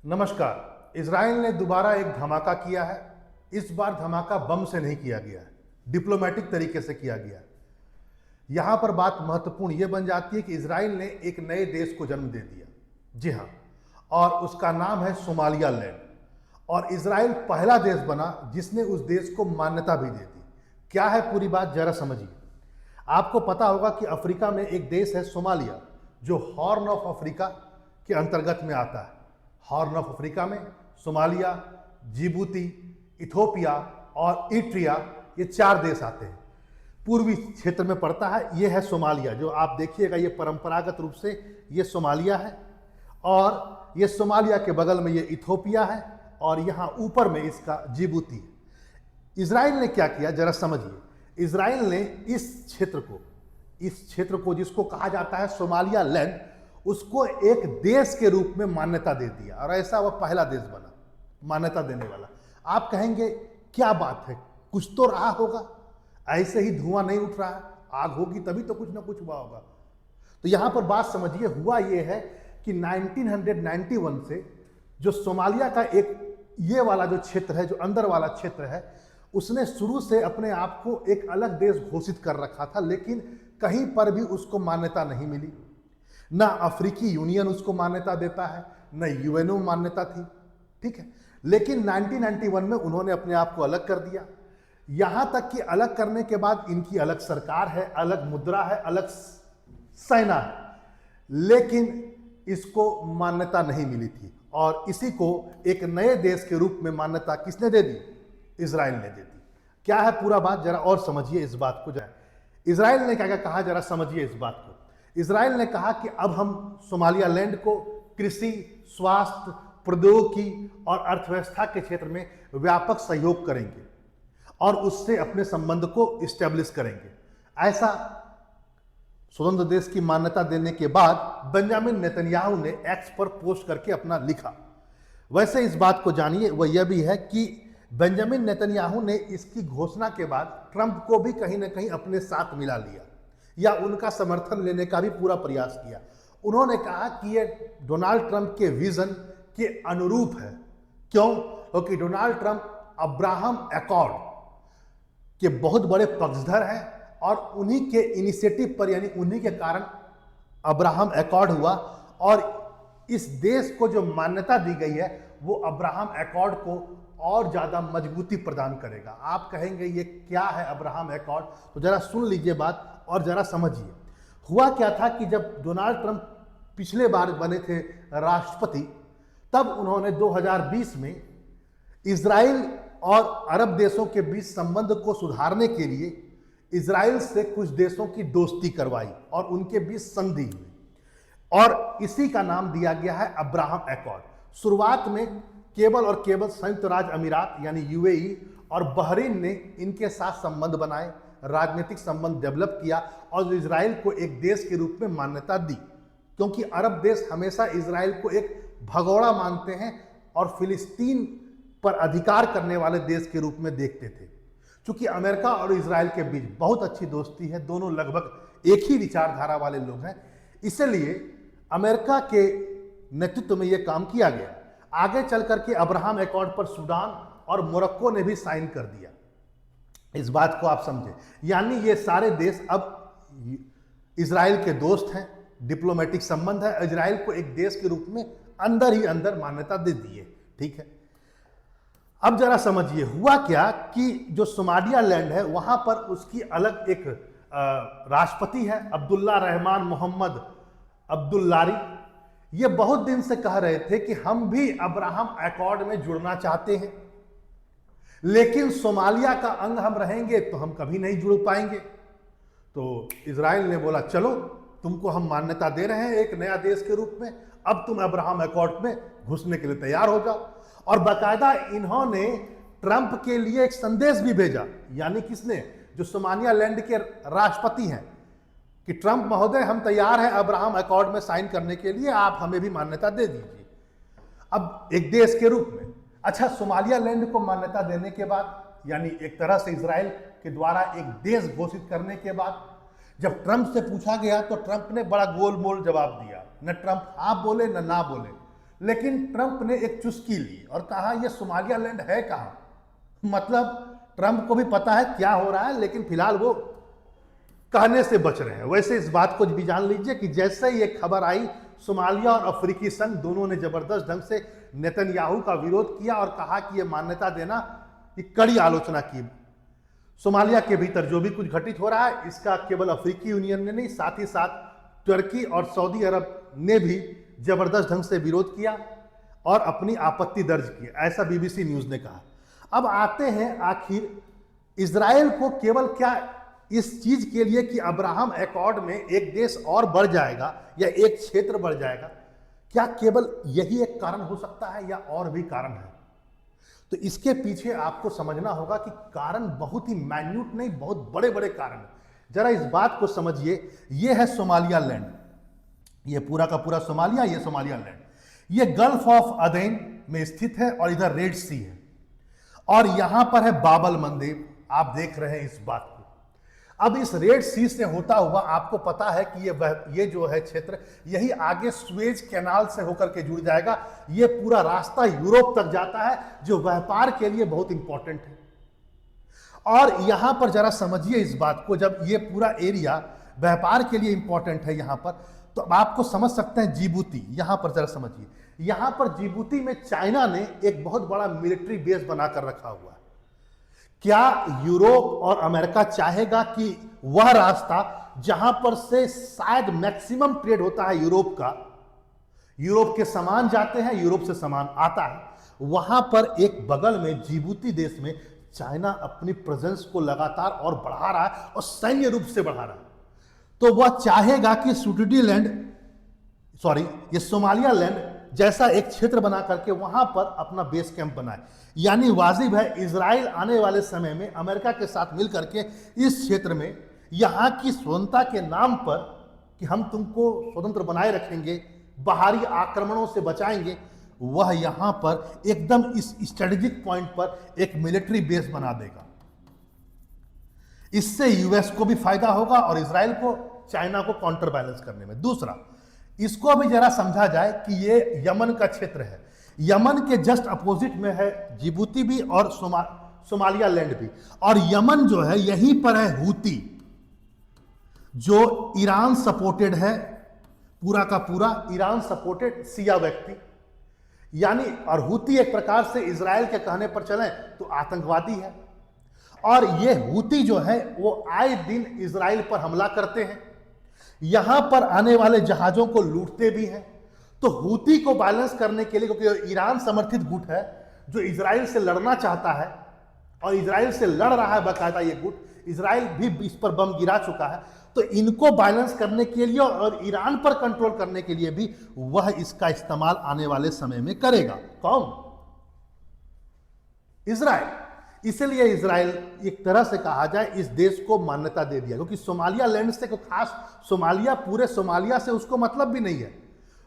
नमस्कार। इजराइल ने दोबारा एक धमाका किया है। इस बार धमाका बम से नहीं किया गया है, डिप्लोमेटिक तरीके से किया गया है। यहां पर बात महत्वपूर्ण यह बन जाती है कि इजराइल ने एक नए देश को जन्म दे दिया। जी हां, और उसका नाम है सोमालिया लैंड। और इजराइल पहला देश बना जिसने उस देश को मान्यता भी दे दी। क्या है पूरी बात, जरा समझिए। आपको पता होगा कि अफ्रीका में एक देश है सोमालिया, जो हॉर्न ऑफ अफ्रीका के अंतर्गत में आता है। हॉर्न ऑफ अफ्रीका में सोमालिया, जिबूती, इथोपिया और इरिट्रिया, ये 4 देश आते हैं। पूर्वी क्षेत्र में पड़ता है। ये है सोमालिया, जो आप देखिएगा ये परंपरागत रूप से ये सोमालिया है। और ये सोमालिया के बगल में ये इथोपिया है और यहाँ ऊपर में इसका जिबूती है। इजराइल ने क्या किया, जरा समझिए। इजराइल ने इस क्षेत्र को जिसको कहा जाता है सोमालिया लैंड, उसको एक देश के रूप में मान्यता दे दिया। और ऐसा वह पहला देश बना मान्यता देने वाला। आप कहेंगे क्या बात है, कुछ तो रहा होगा, ऐसे ही धुआं नहीं उठ रहा है। आग होगी तभी तो कुछ ना कुछ हुआ होगा। तो यहां पर बात समझिए, हुआ यह है कि 1991 से जो सोमालिया का एक ये वाला जो क्षेत्र है, जो अंदर वाला क्षेत्र है, उसने शुरू से अपने आप को एक अलग देश घोषित कर रखा था, लेकिन कहीं पर भी उसको मान्यता नहीं मिली। ना अफ्रीकी यूनियन उसको मान्यता देता है, न यूएनओ मान्यता थी। ठीक है, लेकिन 1991 में उन्होंने अपने आप को अलग कर दिया। यहां तक कि अलग करने के बाद इनकी अलग सरकार है, अलग मुद्रा है, अलग सेना है, लेकिन इसको मान्यता नहीं मिली थी। और इसी को एक नए देश के रूप में मान्यता किसने दे दी? इजराइल ने दे दी। क्या है पूरा बात, जरा और समझिए इस बात को। इजराइल ने क्या क्या कहा, जरा समझिए इस बात को। इजराइल ने कहा कि अब हम सोमालिया लैंड को कृषि, स्वास्थ्य, प्रौद्योगिकी और अर्थव्यवस्था के क्षेत्र में व्यापक सहयोग करेंगे और उससे अपने संबंध को इस्टेब्लिश करेंगे। ऐसा स्वतंत्र देश की मान्यता देने के बाद बेंजामिन नेतन्याहू ने एक्स पर पोस्ट करके अपना लिखा। वैसे इस बात को जानिए, वह यह भी है कि बेंजामिन नेतन्याहू ने इसकी घोषणा के बाद ट्रंप को भी कहीं ना कहीं अपने साथ मिला लिया या उनका समर्थन लेने का भी पूरा प्रयास किया। उन्होंने कहा कि यह डोनाल्ड ट्रंप के विजन के अनुरूप है। क्यों? क्योंकि डोनाल्ड ट्रंप अब्राहम एकॉर्ड के बहुत बड़े पक्षधर हैं और उन्हीं के इनिशिएटिव पर, यानी उन्हीं के कारण अब्राहम एकॉर्ड हुआ। और इस देश को जो मान्यता दी गई है, वो अब्राहम एकॉर्ड को और ज्यादा मजबूती प्रदान करेगा। आप कहेंगे ये क्या है अब्राहम एकॉर्ड, तो जरा सुन लीजिए बात और जरा समझिए। हुआ क्या था कि जब डोनाल्ड ट्रंप पिछले बार बने थे राष्ट्रपति, तब उन्होंने 2020 में इजराइल और अरब देशों के बीच संबंध को सुधारने के लिए इजराइल से कुछ देशों की दोस्ती करवाई और उनके बीच संधि हुई, और इसी का नाम दिया गया है अब्राहम एकॉर्ड। शुरुआत में केवल संयुक्त राज्य अमीरात यानी यूएई और बहरीन ने इनके साथ संबंध बनाए, राजनीतिक संबंध डेवलप किया और इजराइल को एक देश के रूप में मान्यता दी, क्योंकि अरब देश हमेशा इजराइल को एक भगोड़ा मानते हैं और फिलिस्तीन पर अधिकार करने वाले देश के रूप में देखते थे। क्योंकि अमेरिका और इजराइल के बीच बहुत अच्छी दोस्ती है, दोनों लगभग एक ही विचारधारा वाले लोग हैं, इसलिए अमेरिका के नेतृत्व में यह काम किया गया। आगे चल करके अब्राहम एकॉर्ड पर सूडान और मोरक्को ने भी साइन कर दिया। इस बात को आप समझे, यानी ये सारे देश अब इजराइल के दोस्त हैं, डिप्लोमेटिक संबंध है, इजराइल को एक देश के रूप में अंदर ही अंदर मान्यता दे दी है। ठीक है, अब जरा समझिए हुआ क्या कि जो सोमालिया लैंड है, वहां पर उसकी अलग एक राष्ट्रपति है, अब्दुल्ला रहमान मोहम्मद अब्दुल्लारी। ये बहुत दिन से कह रहे थे कि हम भी अब्राहम एकॉर्ड में जुड़ना चाहते हैं, लेकिन सोमालिया का अंग हम रहेंगे तो हम कभी नहीं जुड़ पाएंगे। तो इजराइल ने बोला चलो तुमको हम मान्यता दे रहे हैं एक नया देश के रूप में, अब तुम अब्राहम एकॉर्ड में घुसने के लिए तैयार हो जाओ। और बाकायदा इन्होंने ट्रंप के लिए एक संदेश भी भेजा, यानी किसने? जो सोमालिया लैंड के राष्ट्रपति हैं, कि ट्रंप महोदय हम तैयार हैं अब्राहम एकॉर्ड में साइन करने के लिए, आप हमें भी मान्यता दे दीजिए अब एक देश के रूप में। अच्छा, सोमालिया लैंड को मान्यता देने के बाद, यानी एक तरह से इजराइल के द्वारा एक देश घोषित करने के बाद, जब ट्रंप से पूछा गया तो ट्रंप ने बड़ा गोलमोल जवाब दिया। न ट्रंप हाँ बोले न ना बोले, लेकिन ट्रंप ने एक चुस्की ली और कहा यह सोमालियालैंड है कहां। मतलब ट्रंप को भी पता है क्या हो रहा है, लेकिन फिलहाल वो कहने से बच रहे हैं। वैसे इस बात को भी जान लीजिए कि जैसे ही एक खबर आई, सोमालिया और अफ्रीकी संघ दोनों ने जबरदस्त ढंग से नेतन्याहू का विरोध किया और कहा कि यह मान्यता देना की कड़ी आलोचना की। सोमालिया के भीतर जो भी कुछ घटित हो रहा है, इसका केवल अफ्रीकी यूनियन ने नहीं, साथ ही साथ तुर्की और सऊदी अरब ने भी जबरदस्त ढंग से विरोध किया और अपनी आपत्ति दर्ज की, ऐसा बीबीसी न्यूज ने कहा। अब आते हैं आखिर इजराइल को केवल क्या इस चीज के लिए कि अब्राहम एकॉर्ड में एक देश और बढ़ जाएगा या एक क्षेत्र बढ़ जाएगा, क्या केवल यही एक कारण हो सकता है या और भी कारण है? तो इसके पीछे आपको समझना होगा कि कारण बहुत ही माइन्यूट नहीं, बहुत बड़े बड़े कारण हैं। जरा इस बात को समझिए। यह है सोमालियालैंड, ये पूरा का पूरा सोमालिया, ये सोमालियालैंड, ये गल्फ ऑफ अदेन में स्थित है और इधर रेड सी है और यहां पर है बाबल मंदिर। आप देख रहे हैं इस बात को। अब इस रेड सी से होता हुआ आपको पता है कि ये जो है क्षेत्र, यही आगे स्वेज कैनाल से होकर के जुड़ जाएगा। ये पूरा रास्ता यूरोप तक जाता है, जो व्यापार के लिए बहुत इंपॉर्टेंट है। और यहां पर जरा समझिए इस बात को, जब ये पूरा एरिया व्यापार के लिए इंपॉर्टेंट है यहां पर, तो आप समझ सकते हैं जिबूती। यहां पर जरा समझिए, यहां पर जिबूती में चाइना ने एक बहुत बड़ा मिलिट्री बेस बनाकर रखा हुआ है। क्या यूरोप और अमेरिका चाहेगा कि वह रास्ता जहां पर से शायद मैक्सिमम ट्रेड होता है यूरोप का, यूरोप के सामान जाते हैं, यूरोप से सामान आता है, वहां पर एक बगल में जिबूती देश में चाइना अपनी प्रेजेंस को लगातार और बढ़ा रहा है और सैन्य रूप से बढ़ा रहा है। तो वह चाहेगा कि ये सोमालियालैंड जैसा एक क्षेत्र बना करके वहां पर अपना बेस कैंप बनाए। यानी वाजिब है इजराइल आने वाले समय में अमेरिका के साथ मिलकर के इस क्षेत्र में यहां की स्वतंत्रता के नाम पर कि हम तुमको स्वतंत्र बनाए रखेंगे, बाहरी आक्रमणों से बचाएंगे, वह यहां पर एकदम इस स्ट्रेटेजिक पॉइंट पर एक मिलिट्री बेस बना देगा। इससे यूएस को भी फायदा होगा और इजराइल को, चाइना को काउंटर बैलेंस करने में। दूसरा, इसको भी जरा समझा जाए कि ये यमन का क्षेत्र है। यमन के जस्ट अपोजिट में है जिबूती भी और सोमालियालैंड भी। और यमन जो है यहीं पर है हूती, जो ईरान सपोर्टेड है, पूरा का पूरा ईरान सपोर्टेड सिया व्यक्ति। यानी और हूती एक प्रकार से इजराइल के कहने पर चलें तो आतंकवादी है। और ये हूती जो है वो आए दिन इजराइल पर हमला करते हैं, यहां पर आने वाले जहाजों को लूटते भी हैं। तो हूती को बैलेंस करने के लिए, क्योंकि ईरान समर्थित गुट है जो इजराइल से लड़ना चाहता है और इजराइल से लड़ रहा है बाकायदा ये गुट, इजराइल भी इस पर बम गिरा चुका है, तो इनको बैलेंस करने के लिए और ईरान पर कंट्रोल करने के लिए भी वह इसका इस्तेमाल आने वाले समय में करेगा। कौन? इजराइल। इसलिए इजराइल एक तरह से कहा जाए इस देश को मान्यता दे दिया, क्योंकि सोमालियालैंड से कोई खास सोमालिया, पूरे सोमालिया से उसको मतलब भी नहीं है।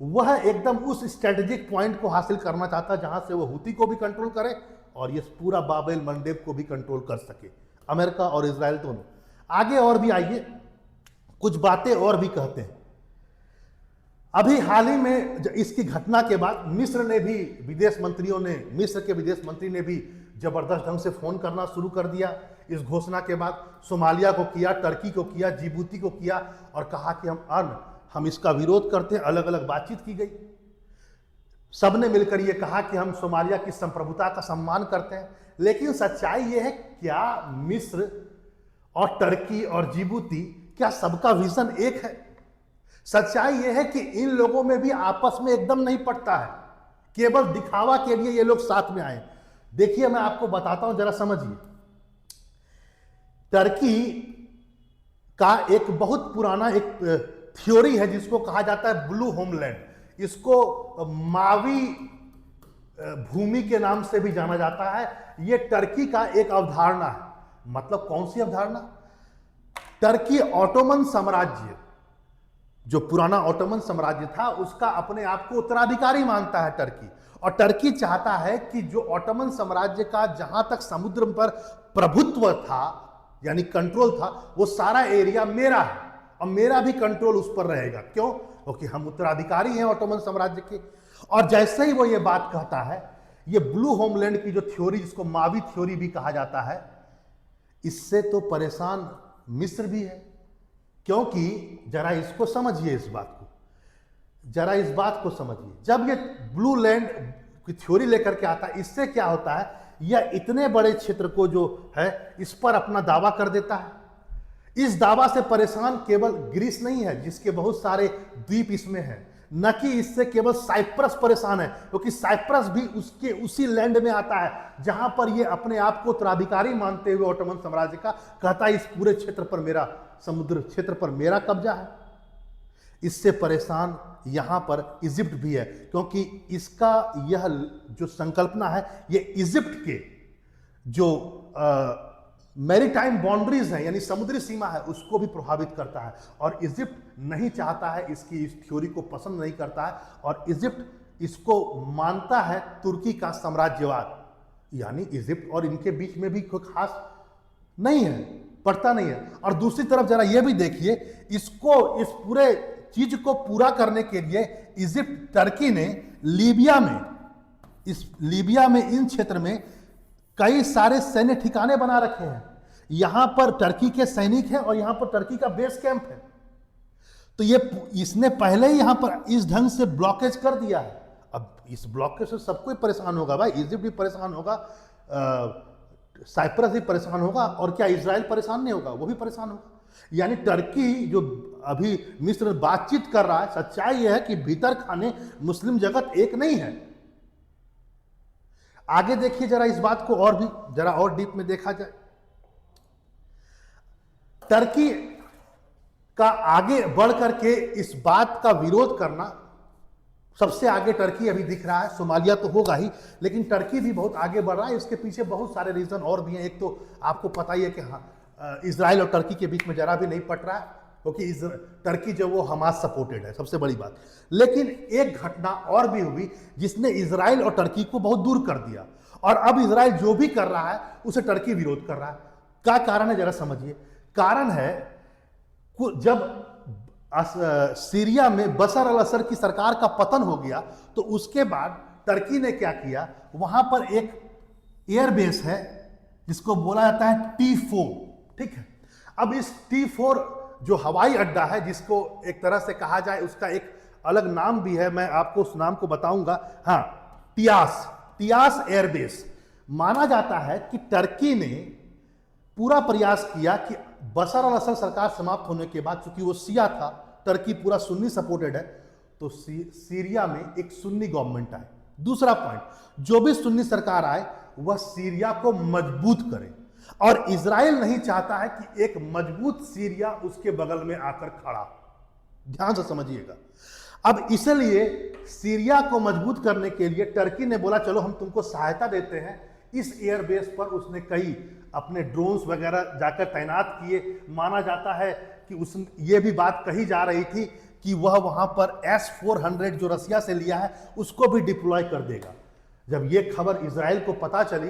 वह एकदम उस स्ट्रेटेजिक पॉइंट को हासिल करना चाहता है जहां से वह हूती को भी कंट्रोल करे और ये पूरा बाबेल मंडेब को भी कंट्रोल कर सके, अमेरिका और इजराइल दोनों। आगे और भी आइए, कुछ बातें और भी कहते हैं। अभी हाल ही में इसकी घटना के बाद मिस्र के विदेश मंत्री ने भी जबरदस्त ढंग से फोन करना शुरू कर दिया। इस घोषणा के बाद सोमालिया को किया, टर्की को किया, जिबूती को किया और कहा कि हम इसका विरोध करते हैं। अलग अलग बातचीत की गई, सबने मिलकर यह कहा कि हम सोमालिया की संप्रभुता का सम्मान करते हैं। लेकिन सच्चाई यह है, क्या मिस्र और टर्की और जिबूती, क्या सबका विजन एक है? सच्चाई यह है कि इन लोगों में भी आपस में एकदम नहीं पटता है, केवल दिखावा के लिए ये लोग साथ में आए। देखिए मैं आपको बताता हूं, जरा समझिए। टर्की का एक बहुत पुराना एक थ्योरी है जिसको कहा जाता है ब्लू होमलैंड। इसको मावी भूमि के नाम से भी जाना जाता है। यह टर्की का एक अवधारणा है। मतलब कौन सी अवधारणा? टर्की ऑटोमन साम्राज्य, जो पुराना ऑटोमन साम्राज्य था, उसका अपने आप को उत्तराधिकारी मानता है टर्की। और टर्की चाहता है कि जो ऑटोमन साम्राज्य का जहां तक समुद्र पर प्रभुत्व था, यानी कंट्रोल था, वो सारा एरिया मेरा है और मेरा भी कंट्रोल उस पर रहेगा। क्यों? क्योंकि हम उत्तराधिकारी हैं ऑटोमन साम्राज्य के। और जैसे ही वो ये बात कहता है, ये ब्लू होमलैंड की जो थ्योरी, जिसको मावी थ्योरी भी कहा जाता है, इससे तो परेशान मिस्र भी है। क्योंकि जरा इसको समझिए, इस बात को जरा इस बात को समझिए, जब ये ब्लू लैंड की थ्योरी लेकर के आता है, इससे क्या होता है, यह इतने बड़े क्षेत्र को जो है इस पर अपना दावा कर देता है। इस दावा से परेशान केवल ग्रीस नहीं है, जिसके बहुत सारे द्वीप इसमें हैं, न कि इससे केवल साइप्रस परेशान है, क्योंकि साइप्रस भी उसके उसी लैंड में आता है जहां पर ये अपने आप को उत्तराधिकारी मानते हुए ऑटोमन साम्राज्य का कहता है इस पूरे क्षेत्र पर मेरा, समुद्र क्षेत्र पर मेरा कब्जा है। इससे परेशान यहां पर इजिप्ट भी है, क्योंकि इसका यह जो संकल्पना है, ये इजिप्ट के जो मैरीटाइम बाउंड्रीज है, यानी समुद्री सीमा है, उसको भी प्रभावित करता है। और इजिप्ट नहीं चाहता है, इसकी इस थ्योरी को पसंद नहीं करता है, और इजिप्ट इसको मानता है तुर्की का साम्राज्यवाद। यानी इजिप्ट और इनके बीच में भी कोई खास नहीं है, पड़ता नहीं है। और दूसरी तरफ जरा ये भी देखिए, इसको, इस पूरे चीज को पूरा करने के लिए इजिप्ट, टर्की ने लीबिया में इन क्षेत्र में कई सारे सैन्य ठिकाने बना रखे हैं। यहां पर टर्की के सैनिक हैं और यहां पर टर्की का बेस कैंप है। तो ये इसने पहले ही यहां पर इस ढंग से ब्लॉकेज कर दिया है। अब इस ब्लॉकेज से सब कोई परेशान होगा भाई, इजिप्ट भी परेशान होगा, साइप्रस भी परेशान होगा, और क्या इजराइल परेशान नहीं होगा? वो भी परेशान होगा। यानी टर्की जो अभी मिस्र बातचीत कर रहा है, सच्चाई यह है कि भीतर खाने मुस्लिम जगत एक नहीं है। आगे देखिए जरा, इस बात को और भी जरा और डीप में देखा जाए। टर्की का आगे बढ़ करके इस बात का विरोध करना, सबसे आगे टर्की अभी दिख रहा है, सोमालिया तो होगा ही, लेकिन टर्की भी बहुत आगे बढ़ रहा है। इसके पीछे बहुत सारे रीजन और भी हैं। एक तो आपको पता ही है कि हाँ, इजराइल और टर्की के बीच में जरा भी नहीं पट रहा है, क्योंकि टर्की जो वो हमास सपोर्टेड है, सबसे बड़ी बात। लेकिन एक घटना और भी हुई जिसने इजराइल और टर्की को बहुत दूर कर दिया, और अब इजराइल जो भी कर रहा है उसे टर्की विरोध कर रहा है। क्या कारण है जरा समझिए। कारण है, जब सीरिया में बशर अल असद की सरकार का पतन हो गया, तो उसके बाद टर्की ने क्या किया, वहां पर एक एयरबेस है जिसको बोला जाता है T4, ठीक है। अब इस T4 जो हवाई अड्डा है, जिसको एक तरह से कहा जाए, उसका एक अलग नाम भी है, मैं आपको उस नाम को बताऊंगा। हाँ, टियास एयरबेस। माना जाता है कि टर्की ने पूरा प्रयास किया कि बशर अल असद सरकार समाप्त होने के बाद, चूंकि वो शिया था, टर्की पूरा सुन्नी सपोर्टेड है, तो सीरिया में एक सुन्नी गवर्नमेंट आए। दूसरा पॉइंट, जो भी सुन्नी सरकार आए वह सीरिया को मजबूत करे, और इजराइल नहीं चाहता है कि एक मजबूत सीरिया उसके बगल में आकर खड़ा। ध्यान से समझिएगा। अब इसलिए सीरिया को मजबूत करने के लिए टर्की ने बोला चलो हम तुमको सहायता देते हैं। इस एयरबेस पर उसने कई अपने ड्रोन्स वगैरह जाकर तैनात किए। माना जाता है कि ये भी बात कही जा रही थी कि वह वहां पर S-400 जो रसिया से लिया है उसको भी डिप्लॉय कर देगा। जब ये खबर इजराइल को पता चली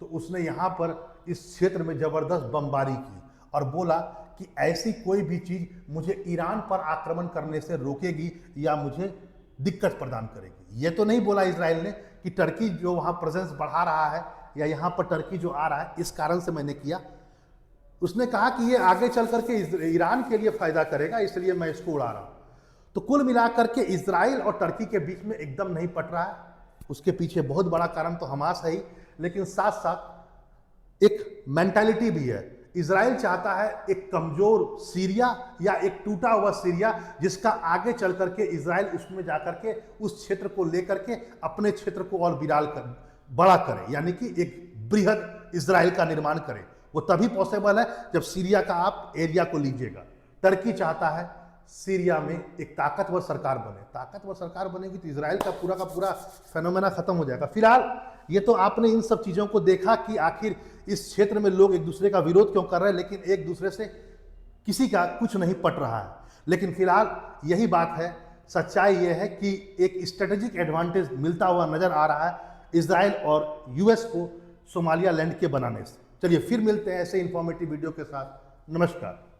तो उसने यहां पर इस क्षेत्र में जबरदस्त बमबारी की और बोला कि ऐसी कोई भी चीज मुझे ईरान पर आक्रमण करने से रोकेगी या मुझे दिक्कत प्रदान करेगी। ये तो नहीं बोला इजराइल ने कि टर्की जो वहां प्रेजेंस बढ़ा रहा है या यहां पर टर्की जो आ रहा है इस कारण से मैंने किया। उसने कहा कि ये आगे चल करके ईरान के लिए फायदा करेगा, इसलिए मैं इसको उड़ा रहा हूं। तो कुल मिलाकर के इजराइल और टर्की के बीच में एकदम नहीं पट रहा है। उसके पीछे बहुत बड़ा कारण तो हमास है ही, लेकिन साथ साथ एक मेंटालिटी भी है। इजराइल चाहता है एक कमजोर सीरिया या एक टूटा हुआ सीरिया, जिसका आगे चल करके इजराइल उसमें जाकर के उस क्षेत्र को लेकर के अपने क्षेत्र को और विराल कर बड़ा करे, यानी कि एक बृहद इजराइल का निर्माण करे। वो तभी पॉसिबल है जब सीरिया का आप एरिया को लीजिएगा। टर्की चाहता है सीरिया में एक ताकतवर सरकार बने। ताकतवर सरकार बनेगी तो इजराइल का पूरा फेनोमेना खत्म हो जाएगा। फिलहाल ये तो आपने इन सब चीजों को देखा कि आखिर इस क्षेत्र में लोग एक दूसरे का विरोध क्यों कर रहे हैं, लेकिन एक दूसरे से किसी का कुछ नहीं पट रहा है। लेकिन फिलहाल यही बात है, सच्चाई यह है कि एक स्ट्रेटेजिक एडवांटेज मिलता हुआ नजर आ रहा है इजराइल और यूएस को सोमालिया लैंड के बनाने से। चलिए फिर मिलते हैं ऐसे इंफॉर्मेटिव वीडियो के साथ। नमस्कार।